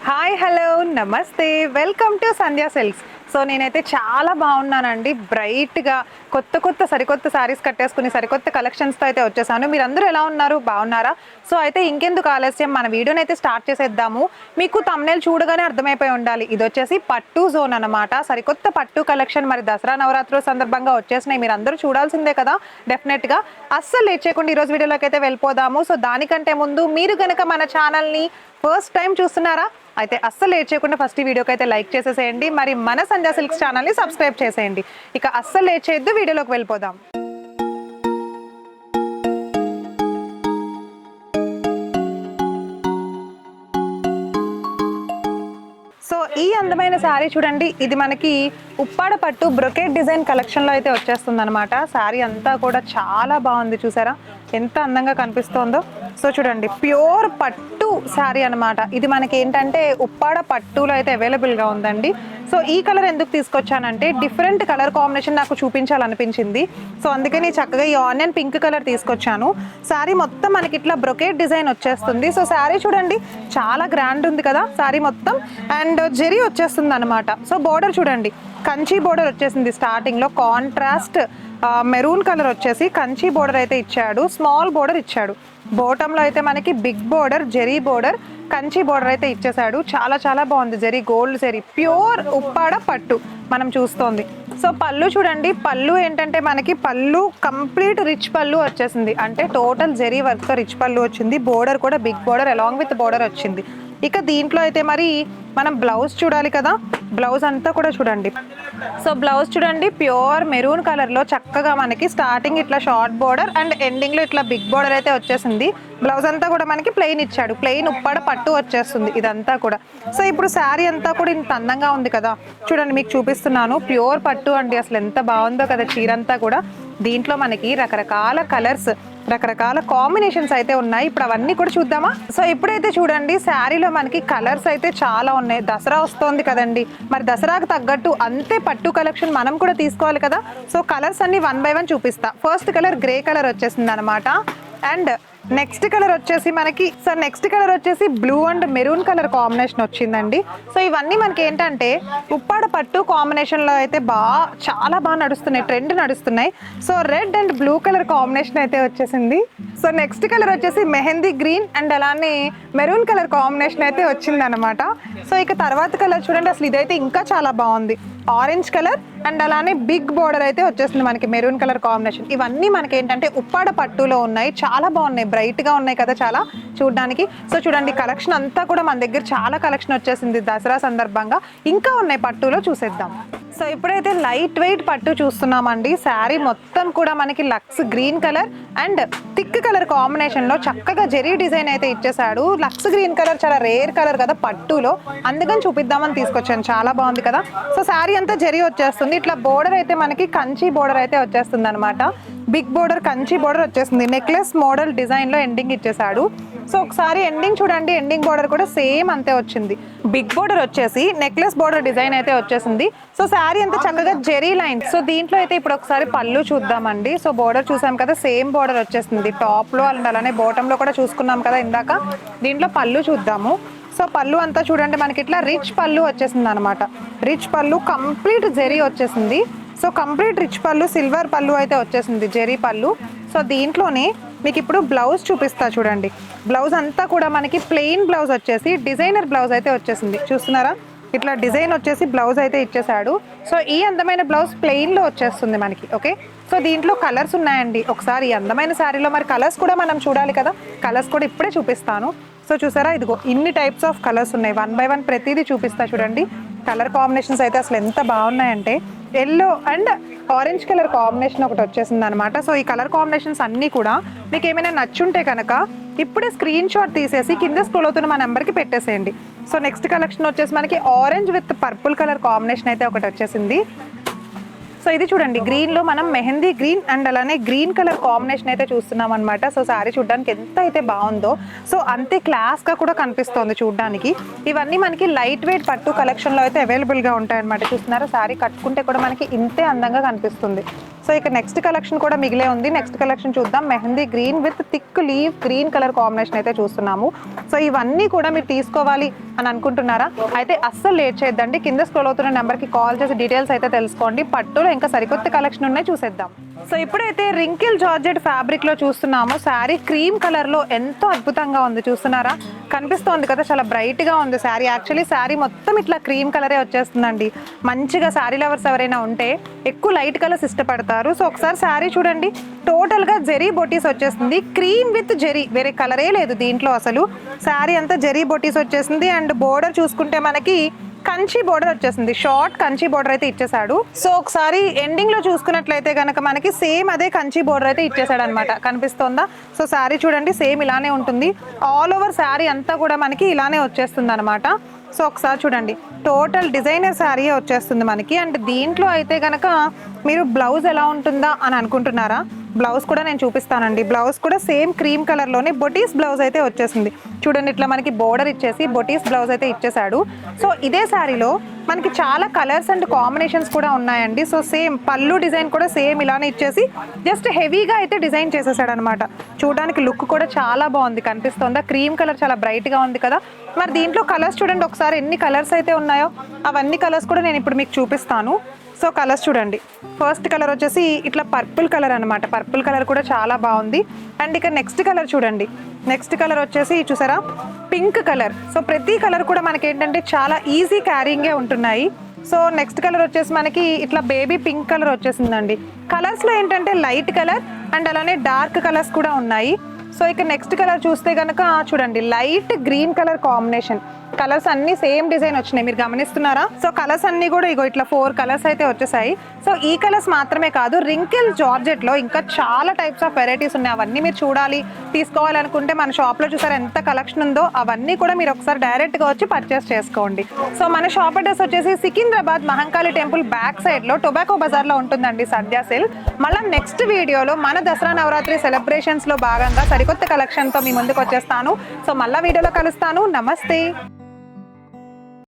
Hi hello నమస్తే welcome to Sandhya silks. So నేనైతే చాలా బాగున్నానండి. బ్రైట్గా కొత్త సరికొత్త శారీస్ కట్టేసుకుని సరికొత్త కలెక్షన్స్తో అయితే వచ్చేసాను. మీరందరూ ఎలా ఉన్నారు, బాగున్నారా? సో అయితే ఇంకెందుకు ఆలస్యం, మన వీడియోని అయితే స్టార్ట్ చేసేద్దాము. మీకు థంబ్నెయిల్ చూడగానే అర్థమైపోయి ఉండాలి, ఇది వచ్చేసి పట్టు జోన్ అనమాట. సరికొత్త పట్టు కలెక్షన్ మరి దసరా నవరాత్రుల సందర్భంగా వచ్చేసినాయి. మీరు అందరూ చూడాల్సిందే కదా డెఫినెట్గా. అస్సలు లేట్ చేయకుండా ఈరోజు వీడియోలోకి అయితే వెళ్ళిపోదాము. సో దానికంటే ముందు మీరు కనుక మన ఛానల్ని ఫస్ట్ టైం చూస్తున్నారా అయితే అస్సలు లేట్ చేయకుండా ఫస్ట్ ఈ వీడియోకి అయితే లైక్ చేసేసేయండి. మరి మన సంధ్యా సిల్క్స్ ఛానల్ని సబ్స్క్రైబ్ చేసేయండి. ఇక అస్సలు లేట్ చేయొద్దు, వీడియోలోకి వెళ్ళిపోదాం. సో ఈ అందమైన శారీ చూడండి, ఇది మనకి ఉప్పాడ పట్టు బ్రొకెట్ డిజైన్ కలెక్షన్లో అయితే వచ్చేస్తుంది అనమాట. శారీ అంతా కూడా చాలా బాగుంది, చూసారా ఎంత అందంగా కనిపిస్తోందో. సో చూడండి, ప్యూర్ పట్టు శారీ అనమాట. ఇది మనకి ఏంటంటే ఉప్పాడ పట్టులో అయితే అవైలబుల్గా ఉందండి. సో ఈ కలర్ ఎందుకు తీసుకొచ్చానంటే డిఫరెంట్ కలర్ కాంబినేషన్ నాకు చూపించాలనిపించింది. సో అందుకని చక్కగా ఈ ఆనియన్ పింక్ కలర్ తీసుకొచ్చాను. శారీ మొత్తం మనకి ఇట్లా బ్రొకెట్ డిజైన్ వచ్చేస్తుంది. సో శారీ చూడండి చాలా గ్రాండ్ ఉంది కదా శారీ మొత్తం, అండ్ జెరీ వచ్చేస్తుంది అనమాట. సో బోర్డర్ చూడండి, కంచి బోర్డర్ వచ్చేసింది. స్టార్టింగ్లో కాంట్రాస్ట్ మెరూన్ కలర్ వచ్చేసి కంచి బోర్డర్ అయితే ఇచ్చాడు, స్మాల్ బోర్డర్ ఇచ్చాడు. బోటంలో అయితే మనకి big border zari border Kanchi border అయితే ఇచ్చేసాడు. చాలా బాగుంది. జెరీ గోల్డ్ జెరీ ప్యూర్ ఉప్పాడ పట్టు మనం చూస్తోంది. సో పళ్ళు చూడండి, పళ్ళు ఏంటంటే మనకి పళ్ళు కంప్లీట్ రిచ్ పళ్ళు వచ్చేసింది. అంటే టోటల్ జెరీ వర్క్తో రిచ్ పళ్ళు వచ్చింది. బోర్డర్ కూడా big border along with border వచ్చింది. ఇక దీంట్లో అయితే మరి మనం బ్లౌజ్ చూడాలి కదా, బ్లౌజ్ అంతా కూడా చూడండి. సో బ్లౌజ్ చూడండి, ప్యూర్ మెరూన్ కలర్లో చక్కగా మనకి స్టార్టింగ్ ఇట్లా షార్ట్ బోర్డర్ అండ్ ఎండింగ్లో ఇట్లా బిగ్ బోర్డర్ అయితే వచ్చేసింది. బ్లౌజ్ అంతా కూడా మనకి ప్లెయిన్ ఇచ్చాడు, ప్లెయిన్ ఉప్పాడ పట్టు వచ్చేస్తుంది ఇదంతా కూడా. సో ఇప్పుడు శారీ అంతా కూడా ఇంత అందంగా ఉంది కదా, చూడండి మీకు చూపిస్తున్నాను. ప్యూర్ పట్టు అండి, అసలు ఎంత బాగుందో కదా చీర అంతా కూడా. దీంట్లో మనకి రకరకాల కలర్స్, రకరకాల కాంబినేషన్స్ అయితే ఉన్నాయి. ఇప్పుడు అవన్నీ కూడా చూద్దామా? సో ఇప్పుడైతే చూడండి, శారీలో మనకి కలర్స్ అయితే చాలా ఉన్నాయి. దసరా వస్తోంది కదండి, మరి దసరాకు తగ్గట్టు అంతే పట్టు కలెక్షన్ మనం కూడా తీసుకోవాలి కదా. సో కలర్స్ అన్ని 1 by 1 చూపిస్తా. ఫస్ట్ కలర్ గ్రే కలర్ వచ్చేసింది అనమాట. అండ్ నెక్స్ట్ కలర్ వచ్చేసి మనకి blue and maroon colour combination వచ్చిందండి. సో ఇవన్నీ మనకి ఏంటంటే ఉప్పాడ పట్టు కాంబినేషన్లో అయితే చాలా బాగా నడుస్తున్నాయి, ట్రెండ్ నడుస్తున్నాయి. So red and blue colour combination అయితే వచ్చేసింది. సో నెక్స్ట్ కలర్ వచ్చేసి మెహందీ గ్రీన్ అండ్ అలానే మెరూన్ కలర్ కాంబినేషన్ అయితే వచ్చింది అనమాట. సో ఇక తర్వాత కలర్ చూడండి, అసలు ఇదైతే ఇంకా చాలా బాగుంది. ఆరెంజ్ కలర్ అండ్ అలానే బిగ్ బోర్డర్ అయితే వచ్చేసింది మనకి మెరూన్ కలర్ కాంబినేషన్. ఇవన్నీ మనకి ఏంటంటే ఉప్పాడ పట్టులో ఉన్నాయి, చాలా బాగున్నాయి, బ్రైట్గా ఉన్నాయి కదా చాలా చూడడానికి. సో చూడండి కలెక్షన్ అంతా కూడా మన దగ్గర చాలా కలెక్షన్ వచ్చేసింది దసరా సందర్భంగా. ఇంకా ఉన్నాయి పట్టులో, చూసేద్దాం. సో ఇప్పుడైతే లైట్ వెయిట్ పట్టు చూస్తున్నామండి. శారీ మొత్తం కూడా మనకి lux green colour and thick colour కాంబినేషన్లో చక్కగా జెరీ డిజైన్ అయితే ఇచ్చేసాడు. లక్స్ గ్రీన్ కలర్ చాలా రేర్ కలర్ కదా పట్టులో, అందుకని చూపిద్దామని తీసుకొచ్చాను. చాలా బాగుంది కదా. సో శారీ అంతా జెరీ వచ్చేస్తుంది. ఇట్లా బోర్డర్ అయితే మనకి కంచి బోర్డర్ అయితే వచ్చేస్తుంది అనమాట. బిగ్ బోర్డర్ కంచి బోర్డర్ వచ్చేసింది. నెక్లెస్ మోడల్ డిజైన్లో ఎండింగ్ ఇచ్చేసాడు. సో ఒకసారి ఎండింగ్ చూడండి, ఎండింగ్ బోర్డర్ కూడా సేమ్ అంతే వచ్చింది. బిగ్ బోర్డర్ వచ్చేసి నెక్లెస్ బోర్డర్ డిజైన్ అయితే వచ్చేసింది. సో శారీ అంతా చక్కగా జెరీ లైన్. సో దీంట్లో అయితే ఇప్పుడు ఒకసారి పళ్ళు చూద్దామండి. సో బోర్డర్ చూసాం కదా, సేమ్ బోర్డర్ వచ్చేసింది టాప్లో అండ్ అలానే బాటంలో కూడా చూసుకున్నాం కదా ఇందాక. దీంట్లో పళ్ళు చూద్దాము. సో పళ్ళు అంతా చూడండి మనకి ఇట్లా రిచ్ పళ్ళు వచ్చేసింది అనమాట. రిచ్ పళ్ళు కంప్లీట్ జెరీ వచ్చేసింది. సో కంప్లీట్ రిచ్ పళ్ళు, సిల్వర్ పళ్ళు అయితే వచ్చేసింది, జెరీ పళ్ళు. సో దీంట్లోనే మీకు ఇప్పుడు బ్లౌజ్ చూపిస్తా చూడండి. బ్లౌజ్ అంతా కూడా మనకి ప్లెయిన్ బ్లౌజ్ వచ్చేసి డిజైనర్ బ్లౌజ్ అయితే వచ్చేసింది. చూస్తున్నారా, ఇట్లా డిజైన్ వచ్చేసి బ్లౌజ్ అయితే ఇచ్చేసాడు. సో ఈ అందమైన బ్లౌజ్ ప్లెయిన్లో వచ్చేస్తుంది మనకి. ఓకే, సో దీంట్లో కలర్స్ ఉన్నాయండి. ఒకసారి ఈ అందమైన శారీలో మరి కలర్స్ కూడా మనం చూడాలి కదా, కలర్స్ కూడా ఇప్పుడే చూపిస్తాను. సో చూసారా, ఇదిగో ఇన్ని టైప్స్ ఆఫ్ కలర్స్ ఉన్నాయి. 1 by 1 ప్రతిదీ చూపిస్తా చూడండి. కలర్ కాంబినేషన్స్ అయితే అసలు ఎంత బాగున్నాయంటే yellow and orange colour combination ఒకటి వచ్చేసింది అనమాట. సో ఈ కలర్ కాంబినేషన్స్ అన్నీ కూడా మీకు ఏమైనా నచ్చుంటే కనుక ఇప్పుడే స్క్రీన్ షాట్ తీసేసి కింద స్క్రోల్ అవుతున్న మా నెంబర్కి పెట్టేసేయండి. సో నెక్స్ట్ కలెక్షన్ వచ్చేసి మనకి orange with purple colour combination అయితే ఒకటి వచ్చేసింది. సో ఇది చూడండి, గ్రీన్లో మనం మెహందీ గ్రీన్ అండ్ అలానే గ్రీన్ కలర్ కాంబినేషన్ అయితే చూస్తున్నాం అనమాట. సో శారీ చూడడానికి ఎంత అయితే బాగుందో, సో అంతే క్లాస్గా కూడా కనిపిస్తోంది చూడడానికి. ఇవన్నీ మనకి లైట్ వెయిట్ పట్టు కలెక్షన్లో అయితే అవైలబుల్గా ఉంటాయి అనమాట. చూస్తున్నారా, శారీ కట్టుకుంటే కూడా మనకి ఇంతే అందంగా కనిపిస్తుంది. సో ఇక నెక్స్ట్ కలెక్షన్ కూడా మిగిలే ఉంది. నెక్స్ట్ కలెక్షన్ చూద్దాం. Mehndi green with thick leave green colour combination అయితే చూస్తున్నాము. సో ఇవన్నీ కూడా మీరు తీసుకోవాలి అని అనుకుంటున్నారా? అయితే అస్సలు లేట్ చేయొద్దండి. కింద స్క్రోల్ అవుతున్న నెంబర్కి కాల్ చేసి డీటెయిల్స్ అయితే తెలుసుకోండి. పట్టులో ఇంకా సరికొత్త కలెక్షన్ ఉన్నాయి, చూసేద్దాం. సో ఇప్పుడైతే రింకిల్ జార్జెట్ ఫ్యాబ్రిక్ లో చూస్తున్నాము. శారీ క్రీమ్ కలర్ లో ఎంతో అద్భుతంగా ఉంది, చూస్తున్నారా? కనిపిస్తోంది కదా, చాలా బ్రైట్ గా ఉంది శారీ. యాక్చువల్లీ శారీ మొత్తం ఇట్లా క్రీమ్ కలరే వచ్చేస్తుందండి. మంచిగా శారీ లవర్స్ ఎవరైనా ఉంటే ఎక్కువ లైట్ కలర్స్ ఇష్టపడతారు. సో ఒకసారి శారీ చూడండి, టోటల్ గా జెరీ బొటీస్ వచ్చేస్తుంది. క్రీమ్ విత్ జెరీ, వేరే కలరే లేదు దీంట్లో అసలు. శారీ అంతా జెరీ బొటీస్ వచ్చేసింది. అండ్ బోర్డర్ చూసుకుంటే మనకి కంచి బోర్డర్ వచ్చేసింది. షార్ట్ కంచి బోర్డర్ అయితే ఇచ్చేసాడు. సో ఒకసారి ఎండింగ్ లో చూసుకున్నట్లయితే కనుక మనకి సేమ్ అదే కంచి బోర్డర్ అయితే ఇచ్చేసాడు అనమాట. కనిపిస్తోందా? సో శారీ చూడండి, సేమ్ ఇలానే ఉంటుంది. ఆల్ ఓవర్ శారీ అంతా కూడా మనకి ఇలానే వచ్చేస్తుంది అనమాట. సో ఒకసారి చూడండి, టోటల్ డిజైనర్ శారీ వచ్చేస్తుంది మనకి. అండ్ దీంట్లో అయితే కనుక మీరు బ్లౌజ్ ఎలా ఉంటుందా అని అనుకుంటున్నారా? బ్లౌజ్ కూడా నేను చూపిస్తానండి. బ్లౌజ్ కూడా సేమ్ క్రీమ్ కలర్లోనే బొటీస్ బ్లౌజ్ అయితే వచ్చేసింది. చూడండి, ఇట్లా మనకి బోర్డర్ ఇచ్చేసి బొటీస్ బ్లౌజ్ అయితే ఇచ్చేసాడు. సో ఇదే శారీలో మనకి చాలా కలర్స్ అండ్ కాంబినేషన్స్ కూడా ఉన్నాయండి. సో సేమ్ పళ్ళు డిజైన్ కూడా సేమ్ ఇలానే ఇచ్చేసి జస్ట్ హెవీగా అయితే డిజైన్ చేసేసాడు అనమాట. చూడడానికి లుక్ కూడా చాలా బాగుంది. కనిపిస్తుందా? క్రీమ్ కలర్ చాలా బ్రైట్గా ఉంది కదా. మరి దీంట్లో కలర్స్ చూడండి ఒకసారి, ఎన్ని కలర్స్ అయితే ఉన్నాయో అవన్నీ కలర్స్ కూడా నేను ఇప్పుడు మీకు చూపిస్తాను. సో కలర్స్ చూడండి, ఫస్ట్ కలర్ వచ్చేసి ఇట్లా పర్పుల్ కలర్ అనమాట. పర్పుల్ కలర్ కూడా చాలా బాగుంది. అండ్ ఇక నెక్స్ట్ కలర్ చూడండి, నెక్స్ట్ కలర్ వచ్చేసి చూసారా, పింక్ కలర్. సో ప్రతి కలర్ కూడా మనకి ఏంటంటే చాలా ఈజీ క్యారింగే ఉంటున్నాయి. సో నెక్స్ట్ కలర్ వచ్చేసి మనకి ఇట్లా బేబీ పింక్ కలర్ వచ్చేసిందండి. కలర్స్లో ఏంటంటే లైట్ కలర్ అండ్ అలానే డార్క్ కలర్స్ కూడా ఉన్నాయి. సో ఇక నెక్స్ట్ కలర్ చూస్తే కనుక చూడండి, light green colour combination. Colours అన్ని సేమ్ డిజైన్ వచ్చినాయి, మీరు గమనిస్తున్నారా? సో కలర్స్ అన్ని కూడా ఇగో ఇట్లా 4 కలర్స్ అయితే వచ్చేసాయి. సో ఈ కలర్స్ మాత్రమే కాదు, రింకిల్ జార్జెట్ లో ఇంకా చాలా టైప్స్ ఆఫ్ వెరైటీస్ ఉన్నాయి. అవన్నీ మీరు చూడాలి, తీసుకోవాలనుకుంటే మన షాప్ లో చూసారు ఎంత కలెక్షన్ ఉందో. అవన్నీ కూడా మీరు ఒకసారి డైరెక్ట్ గా వచ్చి పర్చేస్ చేసుకోండి. సో మన షాప్ అడ్రస్ వచ్చేసి Secunderabad Mahankali temple back side లో టొబాకో బజార్ లో ఉంటుందండి సంధ్యా సేల్. మళ్ళీ నెక్స్ట్ వీడియోలో మన దసరా నవరాత్రి సెలబ్రేషన్స్ లో భాగంగా సరికొత్త కలెక్షన్ తో మీ ముందుకు వచ్చేస్తాను. సో మళ్ళీ వీడియోలో కలుస్తాను. నమస్తే.